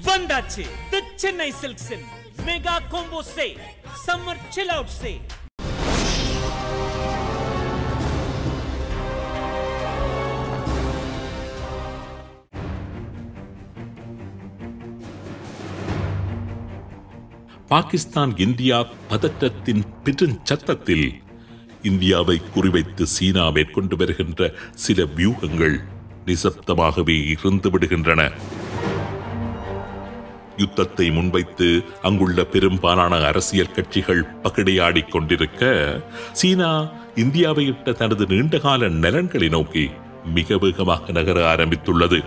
வந்தாச்சு தி சென்னை சில்க்ஸின் mega combo sale, summer chill out sale. Pakistan India பதற்றத்தின் பெருஞ்சத்தத்தில் இந்தியாவை குறிவைத்து சீனா மேற்கொண்டு வருகின்ற சில வியூகங்கள் நிசப்தமாகவே இருந்து விடுகின்றன. யுத்தத்தை முன்வைத்து அங்குள்ள பெரும்பாலான அரசியல் கட்சிகள் பகடையாடிக் கொண்டிருக்க, சீனா இந்தியாவை இட்ட தனது நீண்டகால நலன்களை நோக்கி மிக வேகமாக நகர ஆரம்பித்துள்ளது.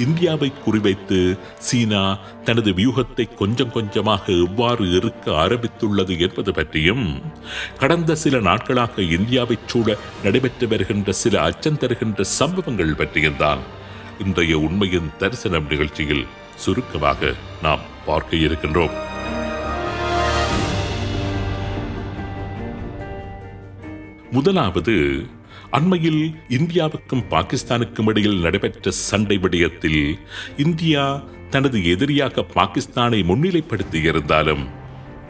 இந்தியாவை குறிவைத்து சீனா தனது வியூகத்தை கொஞ்சம் கொஞ்சமாக எவ்வாறு இருக்க ஆரம்பித்துள்ளது என்பது பற்றியும், கடந்த சில நாட்களாக இந்தியாவை சூழ நடைபெற்று வருகின்ற சில அச்சம் தருகின்ற சம்பவங்கள் பற்றியும் தான் இன்றைய உண்மையின் தரிசனம் நிகழ்ச்சியில் சுருக்கமாக நாம் பார்க்க இருக்கின்றோம். முதலாவது, அண்மையில் இந்தியாவுக்கும் பாகிஸ்தானுக்கும் இடையில் நடைபெற்ற சண்டை விடயத்தில் இந்தியா தனது எதிரியாக பாகிஸ்தானை முன்னிலைப்படுத்தி இருந்தாலும்,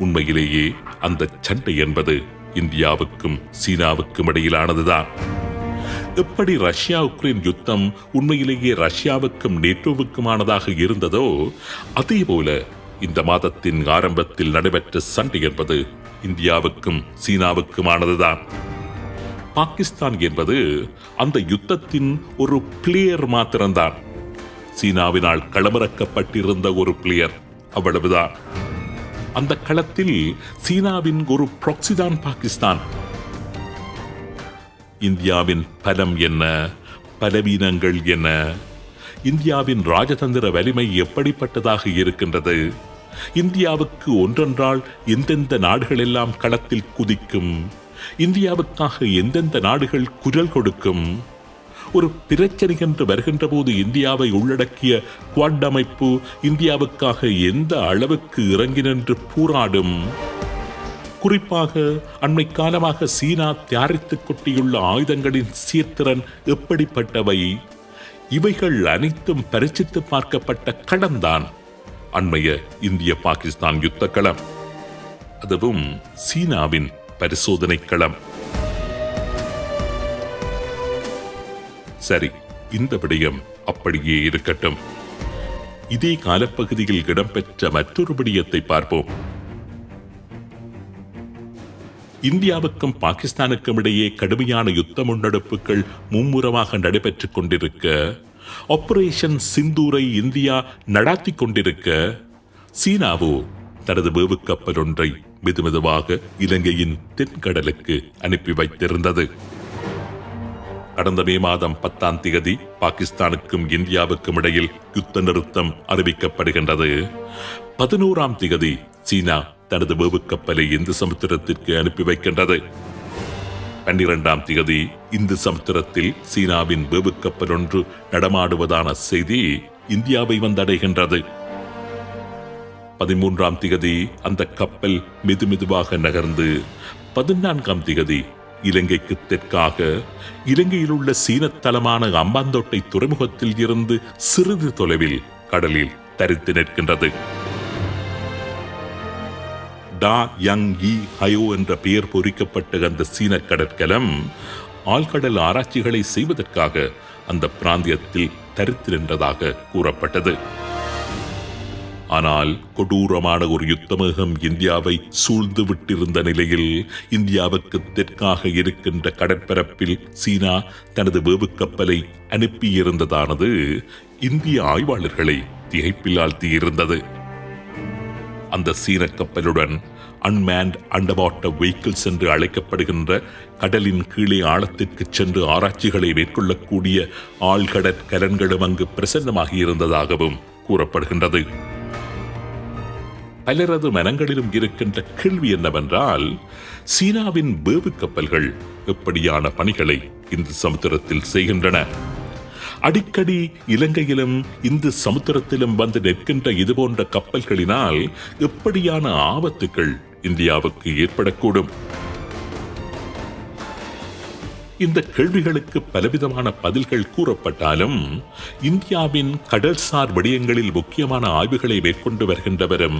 உண்மையிலேயே அந்த சண்டை என்பது இந்தியாவுக்கும் சீனாவுக்கும் இடையிலானதுதான். எப்படி ரஷ்யா உக்ரைன் யுத்தம் உண்மையிலேயே ரஷ்யாவுக்கும் நேட்டோவுக்குமானதாக இருந்ததோ, அதே போல இந்த மாதத்தின் ஆரம்பத்தில் நடைபெற்ற சண்டை என்பது இந்தியாவுக்கும் சீனாவுக்குமானதுதான். பாகிஸ்தான் என்பது அந்த யுத்தத்தின் ஒரு பிளேயர் மாத்திரம்தான். சீனாவினால் களமிறக்கப்பட்டிருந்த ஒரு பிளேயர், அவ்வளவுதான். அந்த களத்தில் சீனாவின் ஒரு ப்ராக்சிதான் பாகிஸ்தான். இந்தியாவின் பலம் என்ன, பலவீனங்கள் என்ன, இந்தியாவின் ராஜதந்திர வலிமை எப்படிப்பட்டதாக இருக்கின்றது, இந்தியாவுக்கு ஒன்றென்றால் எந்தெந்த நாடுகள் எல்லாம் களத்தில் குதிக்கும், இந்தியாவுக்காக எந்தெந்த நாடுகள் குரல் கொடுக்கும், ஒரு பிரச்சனை என்று வருகின்ற போது இந்தியாவை உள்ளடக்கிய குவாட் அமைப்பு இந்தியாவுக்காக எந்த அளவுக்கு இறங்கி நின்று போராடும், குறிப்பாக அண்மை காலமாக சீனா தயாரித்து கொட்டியுள்ள ஆயுதங்களின் சீர்திறன் எப்படிப்பட்டவை, இவைகள் அனைத்தும் பரிசித்து பார்க்கப்பட்ட களம்தான் அண்மைய இந்திய பாகிஸ்தான் யுத்த களம். அதுவும் சீனாவின் பரிசோதனை களம். சரி, இந்த விடயம் அப்படியே இருக்கட்டும். இதே காலப்பகுதியில் இடம்பெற்ற மற்றொரு விடயத்தை பார்ப்போம். இந்தியாவுக்கும் பாகிஸ்தானுக்கும் இடையே கடுமையான யுத்த முன்னெடுப்புகள் மும்முரமாக நடைபெற்றுக் கொண்டிருக்க, ஆபரேஷன் சிந்தூரை இந்தியா நடாத்தி கொண்டிருக்க, சீனாவோ தனது வேவுக்கப்பல் ஒன்றை மெதுமெதுவாக இலங்கையின் தென்கடலுக்கு அனுப்பி வைத்திருந்தது. கடந்த மே மாதம் 10ஆம் தேதி பாகிஸ்தானுக்கும் இந்தியாவுக்கும் இடையில் யுத்த நிறுத்தம் அறிவிக்கப்படுகின்றது. 11ஆம் தேதி சீனா தனது வேவுக்கப்பலை இந்து சமுத்திரத்திற்கு அனுப்பி வைக்கின்றது. 12ஆம் தேதி இந்து சமுத்திரத்தில் சீனாவின் வேவுக்கப்பல் ஒன்று நடமாடுவதான செய்தி இந்தியாவை வந்தடைகின்றது. 13ஆம் தேதி அந்த கப்பல் மெதுமெதுவாக நகர்ந்து 14ஆம் தேதி இலங்கைக்கு தெற்காக இலங்கையில் உள்ள சீன தளமான அம்பாந்தோட்டை துறைமுகத்தில் இருந்து சிறிது தொலைவில் கடலில் தரித்து நிற்கின்றது. டா யங் யி ஹயோ என்ற பெயர் பொறிக்கப்பட்ட அந்த சீன கடற்கலம் ஆழ்கடல் ஆராய்ச்சிகளை செய்வதற்காக அந்த பிராந்தியத்தில் தரித்து நின்றதாக கூறப்பட்டது. ஆனால் கொடூரமான ஒரு யுத்தமேகம் இந்தியாவை சூழ்ந்து விட்டிருந்த நிலையில் இந்தியாவுக்கு தெற்காக இருக்கின்ற கடற்பரப்பில் சீனா தனது வேவுக்கப்பலை அனுப்பியிருந்ததானது இந்திய ஆய்வாளர்களை திகைப்பில் ஆழ்த்தியிருந்தது. அந்த சீன கப்பலுடன் அன்மேன்ட் அண்டர் வாட்டர் வெஹிக்கிள்ஸ் என்று அழைக்கப்படுகின்ற கடலின் கீழே ஆழத்திற்கு சென்று ஆராய்ச்சிகளை மேற்கொள்ளக்கூடிய ஆழ்கடற்கலன்களும் அங்கு பிரசன்னமாகி இருந்ததாகவும் கூறப்படுகின்றது. பலரது மனங்களிலும் இருக்கின்ற கேள்வி என்னவென்றால், சீனாவின் வேவு கப்பல்கள் எப்படியான பணிகளை இந்து சமுத்திரத்தில் செய்கின்றன? அடிக்கடி இலங்கையிலும் இந்து சமுத்திரத்திலும் வந்து நிற்கின்ற இதுபோன்ற கப்பல்களினால் எப்படியான ஆபத்துக்கள் இந்தியாவுக்கு ஏற்படக்கூடும்? இந்த கேள்விகளுக்கு பலவிதமான பதில்கள் கூறப்பட்டாலும் இந்தியாவின் கடல்சார் விடயங்களில் முக்கியமான ஆய்வுகளை மேற்கொண்டு வருகின்றவரும்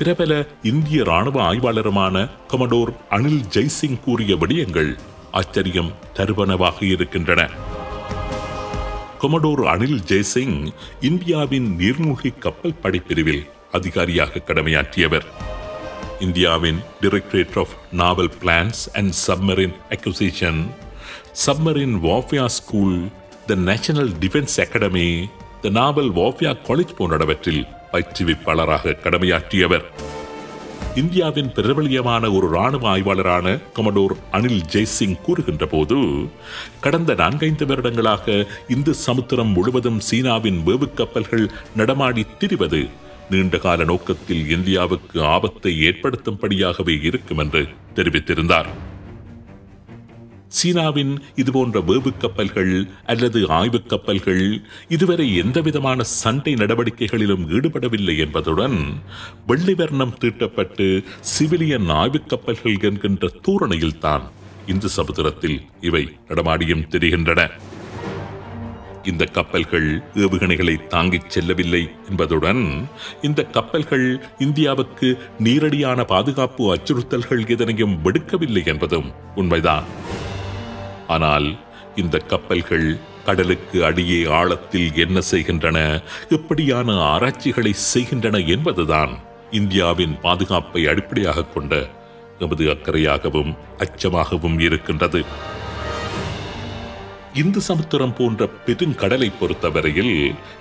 பிரபல இந்திய ராணுவ ஆய்வாளருமான கமடோர் அனில் ஜெய்சிங் கூறிய விடயங்கள் ஆச்சரியம் தருவனவாக இருக்கின்றன. கொமடோர் அனில் ஜெய்சிங் இந்தியாவின் நீர்மூழ்கி கப்பல் படைப்பிரிவில் அதிகாரியாக கடமையாற்றியவர். இந்தியாவின் Directorate of Naval Plans and Submarine Acquisition, Submarine Warfare School, the National Defence Academy, the Naval Warfare College போன்றவற்றில் பயிற்றுவிப்பாளராக கடமையாற்றியவர். இந்தியாவின் பிரபலியமான ஒரு ராணுவ ஆய்வாளரான கமடோர் அனில் ஜெய்சிங் கூறுகின்ற போது, கடந்த 4-5 வருடங்களாக இந்து சமுத்திரம் முழுவதும் சீனாவின் வேவுக்கப்பல்கள் நடமாடி திரிவது நீண்டகால நோக்கத்தில் இந்தியாவுக்கு ஆபத்தை ஏற்படுத்தும்படியாகவே இருக்கும் என்று தெரிவித்திருந்தார். சீனாவின் இதுபோன்ற வேவுக்கப்பல்கள் அல்லது ஆய்வுக் கப்பல்கள் இதுவரை எந்தவிதமான சண்டை நடவடிக்கைகளிலும் ஈடுபடவில்லை என்பதுடன் வெள்ளை வர்ணம் தீட்டப்பட்டு சிவிலியன் ஆய்வுக் கப்பல்கள் என்கின்ற தூரணையில் தான் இந்து சமுத்திரத்தில் இவை நடமாடியும் தெரிகின்றன. இந்த கப்பல்கள் ஏவுகணைகளை தாங்கிச் செல்லவில்லை என்பதுடன் இந்த கப்பல்கள் இந்தியாவுக்கு நேரடியான பாதுகாப்பு அச்சுறுத்தல்கள் எதனையும் விடுக்கவில்லை என்பதும் உண்மைதான். ஆனால் இந்த கப்பல்கள் கடலுக்கு அடியே ஆழத்தில் என்ன செய்கின்றன, எப்படியான ஆராய்ச்சிகளை செய்கின்றன என்பதுதான் இந்தியாவின் பாதுகாப்பை அடிப்படையாக கொண்ட எமது அக்கறையாகவும் அச்சமாகவும் இருக்கின்றது. இந்து சமுத்திரம் போன்ற பெருங்கடலை பொறுத்தவரையில்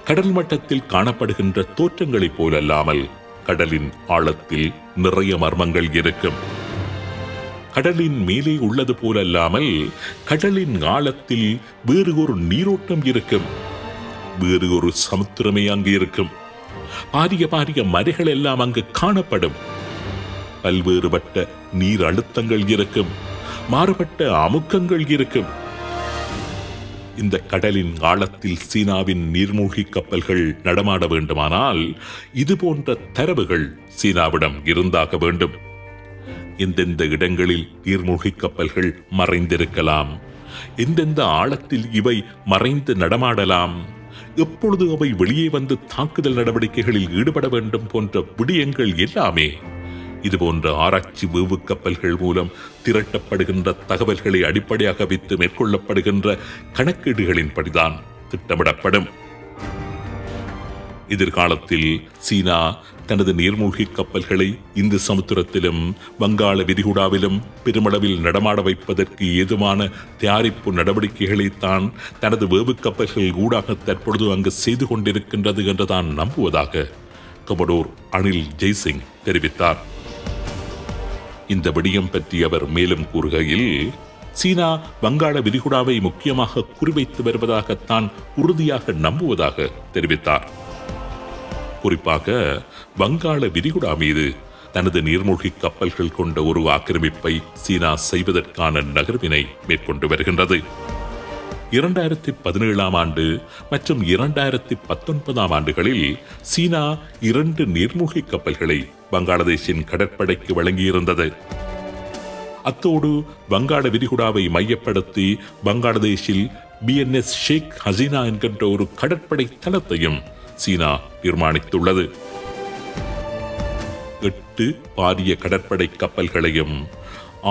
கடல் மட்டத்தில் காணப்படுகின்ற தோற்றங்களைப் போலல்லாமல் கடலின் ஆழத்தில் நிறைய மர்மங்கள் இருக்கும். கடலின் மேலே உள்ளது போலல்லாமல் கடலின் ஆழத்தில் வேறு ஒரு நீரோட்டம் இருக்கும், வேறு ஒரு சமுத்திரமே அங்கு இருக்கும். பாரிய பாரிய மலைகள் எல்லாம் அங்கு காணப்படும். பல்வேறுபட்ட நீர் அழுத்தங்கள் இருக்கும், மாறுபட்ட அமுக்கங்கள் இருக்கும். இந்த கடலின் ஆழத்தில் சீனாவின் நீர்மூழ்கி கப்பல்கள் நடமாட வேண்டுமானால் இது போன்ற தரவுகள் சீனாவிடம் இருந்தாக வேண்டும். எந்தெந்த இடங்களில் நீர்மூழ்கி கப்பல்கள் மறைந்திருக்கலாம், எந்தெந்த ஆழத்தில் இவை மறைந்து நடமாடலாம், எப்பொழுது அவை வெளியே வந்து தாக்குதல் நடவடிக்கைகளில் ஈடுபட வேண்டும் போன்ற விடயங்கள் எல்லாமே இதுபோன்ற ஆராய்ச்சி வேவு கப்பல்கள் மூலம் திரட்டப்படுகின்ற தகவல்களை அடிப்படையாக வைத்து மேற்கொள்ளப்படுகின்ற கணக்கீடுகளின்படிதான் திட்டமிடப்படும். எதிர்காலத்தில் சீனா தனது நீர்மூழ்கி கப்பல்களை இந்து சமுத்திரத்திலும் வங்காள விரிகுடாவிலும் பெருமளவில் நடமாட வைப்பதற்கு ஏதுவான தயாரிப்பு நடவடிக்கைகளை தான் தனது வேவு கப்பல்கள் ஊடாக தற்பொழுது அங்கு செய்து கொண்டிருக்கின்றது என்று தான் நம்புவதாக கமடோர் அனில் ஜெய்சிங் தெரிவித்தார். இந்த விடயம் பற்றி அவர் மேலும் கூறுகையில், சீனா வங்காள விரிகுடாவை முக்கியமாக குறிவைத்து வருவதாகத்தான் உறுதியாக நம்புவதாக தெரிவித்தார். குறிப்பாக வங்காள விரிகுடா மீது தனது நீர்மூழ்கி கப்பல்கள் கொண்ட ஒரு ஆக்கிரமிப்பை சீனா செய்வதற்கான நகர்வினை மேற்கொண்டு வருகின்றது. 2017 ஆண்டு மற்றும் 2019 ஆண்டுகளில் சீனா 2 நீர்மூழ்கி கப்பல்களை வங்காளதேஷின் கடற்படைக்கு வழங்கியிருந்தது. அத்தோடு வங்காள விரிகுடாவை மையப்படுத்தி வங்காளதேஷில் BNS ஷேக் ஹசீனா என்கின்ற ஒரு கடற்படை தளத்தையும் சீனா நிர்மாணித்துள்ளது. 8 பாரிய கடற்படை கப்பல்களையும்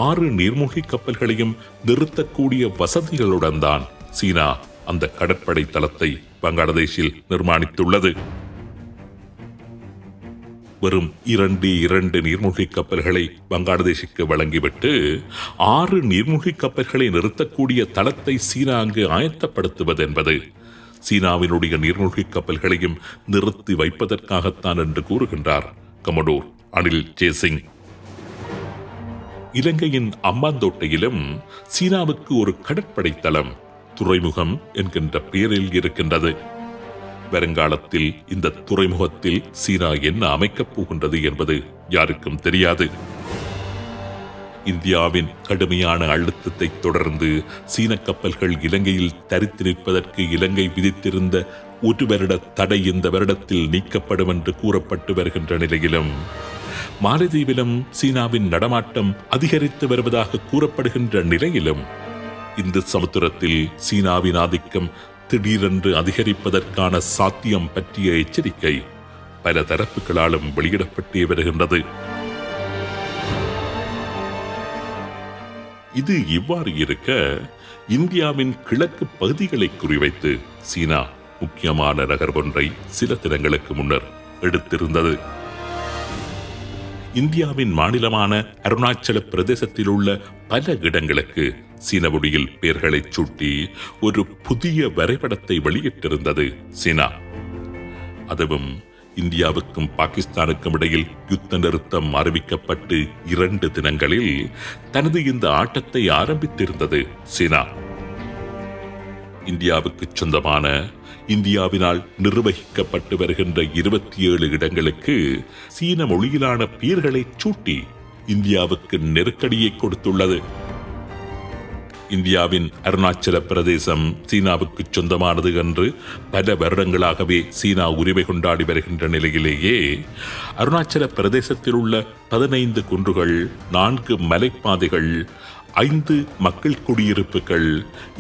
6 நீர்மூழ்கி கப்பல்களையும் நிறுத்தக்கூடிய வசதிகளுடன் தான் சீனா அந்த கடற்படை தளத்தை வங்காளதேஷில் நிர்மாணித்துள்ளது. வெறும் 2 நீர்மூழ்கி கப்பல்களை வங்காளதேஷுக்கு வழங்கிவிட்டு 6 நீர்மூழ்கி கப்பல்களை நிறுத்தக்கூடிய தளத்தை சீனா அங்கு ஆயத்தப்படுத்துவது என்பது சீனாவினுடைய நீர்மூழ்கி கப்பல்களையும் நிறுத்தி வைப்பதற்காகத்தான் என்று கூறுகின்றார் கமடோர் அனில் ஜெய்சிங். இலங்கையின் அம்பாந்தோட்டையிலும் சீனாவுக்கு ஒரு கடற்படை தளம், துறைமுகம் என்கின்ற பெயரில் இருக்கின்றது. வருங்காலத்தில் இந்த துறைமுகத்தில் சீனா என்ன அமைக்கப் போகின்றது என்பது யாருக்கும் தெரியாது. இந்தியாவின் கடுமையான அழுத்தத்தை தொடர்ந்து சீன கப்பல்கள் இலங்கையில் தரித்து நிற்பதற்கு இலங்கை விதித்திருந்த 1 வருட தடை இந்த வருடத்தில் நீக்கப்படும் என்று கூறப்பட்டு வருகின்ற நிலையிலும், மாலத்தீவிலும் சீனாவின் நடமாட்டம் அதிகரித்து வருவதாக கூறப்படுகின்ற நிலையிலும், இந்து சமுத்திரத்தில் சீனாவின் ஆதிக்கம் திடீரென்று அதிகரிப்பதற்கான சாத்தியம் பற்றிய எச்சரிக்கை பல தரப்புகளாலும் வெளியிடப்பட்டே வருகின்றது. இது இவ்வாறு இருக்க, இந்தியாவின் கிழக்கு பகுதிகளை குறிவைத்து சீனா முக்கியமான நகர்வொன்றை சில தினங்களுக்கு முன்னர் எடுத்திருந்தது. இந்தியாவின் மாநிலமான அருணாச்சல பிரதேசத்தில் உள்ள பல இடங்களுக்கு சீன மொழியில் பெயர்களை சூட்டி ஒரு புதிய வரைபடத்தை வெளியிட்டிருந்தது சீனா. அதுவும் இந்தியாவுக்கும் பாகிஸ்தானுக்கும் இடையில் யுத்த நிறுத்தம் அறிவிக்கப்பட்டு 2 தினங்களில் தனது இந்த ஆட்டத்தை ஆரம்பித்திருந்தது சீனா. இந்தியாவுக்கு சொந்தமான, இந்தியாவினால் நிர்வகிக்கப்பட்டு வருகின்ற 27 இடங்களுக்கு சீன மொழியிலான பெயர்களை சூட்டி இந்தியாவுக்கு நெருக்கடியை கொடுத்துள்ளது. இந்தியாவின் அருணாச்சல பிரதேசம் சீனாவுக்கு சொந்தமானது என்று பல வருடங்களாகவே சீனா உரிமை கொண்டாடி வருகின்ற நிலையிலேயே அருணாச்சல பிரதேசத்தில் உள்ள 15 குன்றுகள், 4 மலைப்பாதைகள், 5 மக்கள் குடியிருப்புகள்,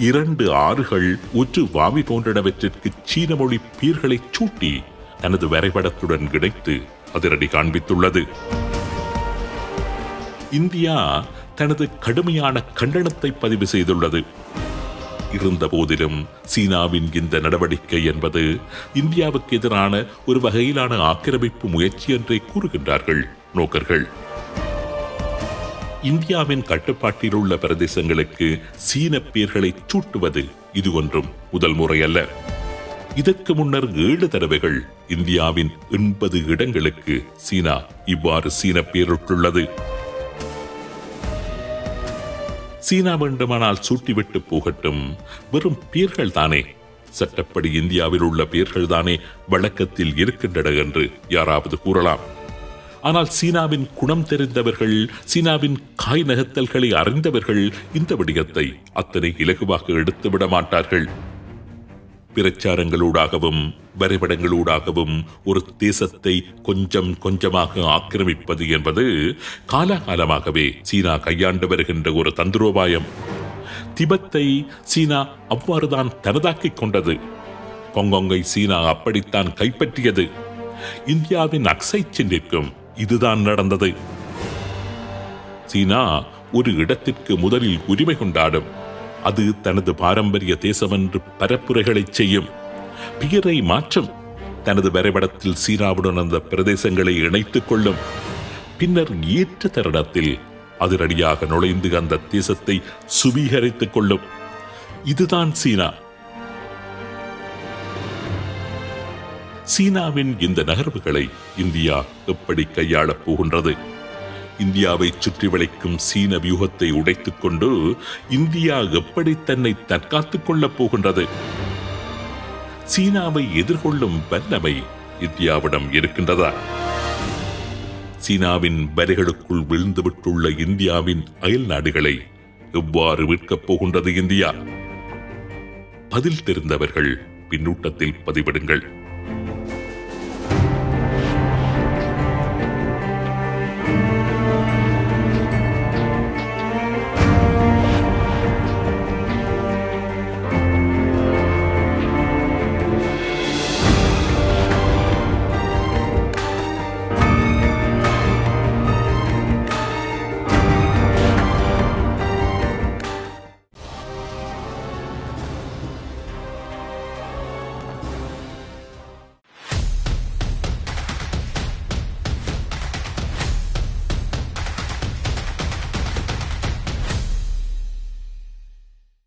2 ஆறுகள், 1 வாவி போன்றவற்றிற்கு சீன மொழி பெயர்களை சூட்டி தனது வரைபடத்துடன் இணைத்து அதிரடி காண்பித்துள்ளது. இந்தியா தனது கடுமையான கண்டனத்தை பதிவு செய்துள்ளது. இருந்த போதிலும் சீனாவின் இந்த நடவடிக்கை என்பது இந்தியாவுக்கு எதிரான ஒரு வகையிலான ஆக்கிரமிப்பு முயற்சி என்றே கூறுகின்றார்கள் நோக்கர்கள். இந்தியாவின் கட்டுப்பாட்டில் உள்ள பிரதேசங்களுக்கு சீன பெயர்களை சூட்டுவது இது ஒன்றும் முதல் முறை அல்ல. இதற்கு முன்னர் 7 தடவைகள் இந்தியாவின் 80 இடங்களுக்கு சீனா இவ்வாறு சீன பெயரிட்டுள்ளது. சீனா வேண்டுமானால் சூட்டிவிட்டு போகட்டும், வெறும் பெயர்கள் தானே, சட்டப்படி இந்தியாவில் உள்ள பெயர்கள் தானே வழக்கத்தில் இருக்கின்றன என்று யாராவது கூறலாம். ஆனால் சீனாவின் குணம் தெரிந்தவர்கள், சீனாவின் காய் நகர்த்தல்களை அறிந்தவர்கள் இந்த விடயத்தை அத்தனை இலகுவாக எடுத்துவிட மாட்டார்கள். பிரச்சாரங்களூடாகவும் வரைபடங்களூடாகவும் ஒரு தேசத்தை கொஞ்சம் கொஞ்சமாக ஆக்கிரமிப்பது என்பது காலகாலமாகவே சீனா கையாண்டு வருகின்ற ஒரு தந்திரோபாயம். திபெத்தை சீனா அவ்வாறுதான் தனதாக்கிக் கொண்டது. கொங்கொங்கை சீனா அப்படித்தான் கைப்பற்றியது. இந்தியாவின் அக்ஸை சின்னிற்கும் இதுதான் நடந்தது. சீனா ஒரு இடத்திற்கு முதலில் உரிமை கொண்டாடும். அது தனது பாரம்பரிய தேசம் என்று பரப்புரைகளை செய்யும். பெயரை மாற்றும். தனது வரைபடத்தில் சீனாவுடன் அந்த பிரதேசங்களை இணைத்துக் கொள்ளும். பின்னர் ஏற்ற தருணத்தில் அதிரடியாக நுழைந்து அந்த தேசத்தை சுவீகரித்துக் கொள்ளும். இதுதான் சீனா. சீனாவின் இந்த நகர்வுகளை இந்தியா எப்படி கையாளப் போகின்றது? இந்தியாவை சுற்றி வளைக்கும் சீன வியூகத்தை உடைத்துக் கொண்டு இந்தியா எப்படி தன்னை தற்காத்துக் கொள்ளப் போகின்றது? சீனாவை எதிர்கொள்ளும் வல்லமை இந்தியாவிடம் இருக்கின்றதா? சீனாவின் வலைகளுக்குள் விழுந்துவிட்டுள்ள இந்தியாவின் அயல் நாடுகளை எவ்வாறு மீட்கப் போகின்றது இந்தியா? பதில் தெரிந்தவர்கள் பின்னூட்டத்தில் பதிவிடுங்கள்.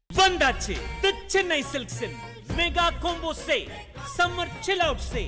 வந்தாச்சு தி சென்னை சில்க்ஸின் மெகா கோம்போ சே சம்மர் சில் அவுட் சே